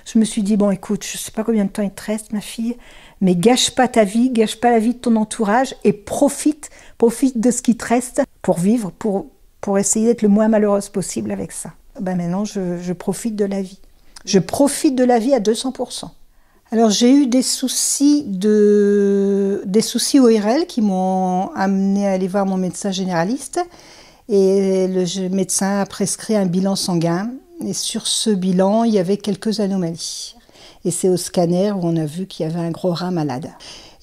Je me suis dit, bon écoute, je ne sais pas combien de temps il te reste ma fille, mais gâche pas ta vie, gâche pas la vie de ton entourage et profite de ce qui te reste pour vivre, pour essayer d'être le moins malheureuse possible avec ça. Ben maintenant, je profite de la vie. Je profite de la vie à 200%. Alors j'ai eu des soucis ORL qui m'ont amené à aller voir mon médecin généraliste et le médecin a prescrit un bilan sanguin et sur ce bilan il y avait quelques anomalies et c'est au scanner où on a vu qu'il y avait un gros rat malade.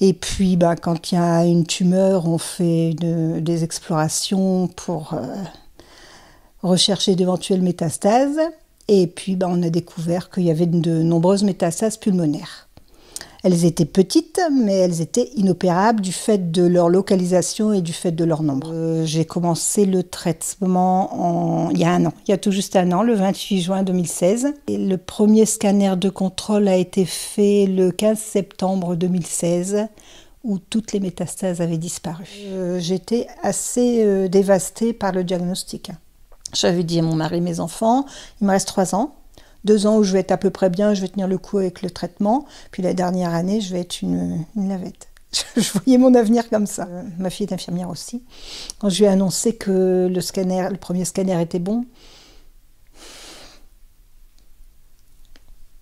Et puis quand il y a une tumeur on fait des explorations pour rechercher d'éventuelles métastases. Et puis on a découvert qu'il y avait de nombreuses métastases pulmonaires. Elles étaient petites, mais elles étaient inopérables du fait de leur localisation et du fait de leur nombre. J'ai commencé le traitement il y a un an, il y a tout juste un an, le 28 juin 2016. Et le premier scanner de contrôle a été fait le 15 septembre 2016, où toutes les métastases avaient disparu. J'étais assez dévastée par le diagnostic. J'avais dit à mon mari, mes enfants, il me reste 3 ans. 2 ans où je vais être à peu près bien, je vais tenir le coup avec le traitement. Puis la dernière année, je vais être une lavette. Je voyais mon avenir comme ça. Ma fille est infirmière aussi. Quand je lui ai annoncé que le premier scanner était bon,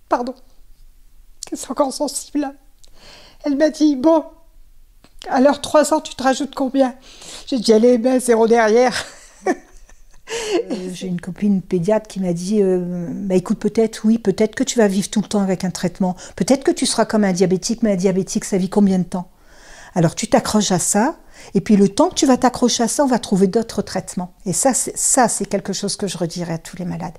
pardon, c'est encore sensible là. Elle m'a dit, bon, alors 3 ans, tu te rajoutes combien? J'ai dit, allez, 0 derrière. J'ai une copine pédiatre qui m'a dit écoute, peut-être que tu vas vivre tout le temps avec un traitement, peut-être que tu seras comme un diabétique, mais un diabétique ça vit combien de temps? Alors tu t'accroches à ça et puis le temps que tu vas t'accrocher à ça on va trouver d'autres traitements et ça c'est quelque chose que je redirais à tous les malades.